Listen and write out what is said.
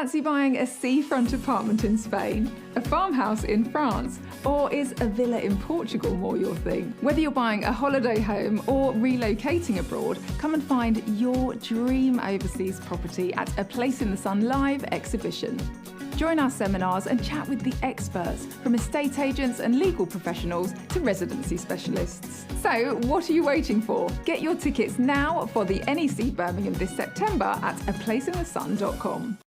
Fancy buying a seafront apartment in Spain, a farmhouse in France, or is a villa in Portugal more your thing? Whether you're buying a holiday home or relocating abroad, come and find your dream overseas property at A Place in the Sun Live exhibition. Join our seminars and chat with the experts, from estate agents and legal professionals to residency specialists. So, what are you waiting for? Get your tickets now for the NEC Birmingham this September at aplaceinthesun.com.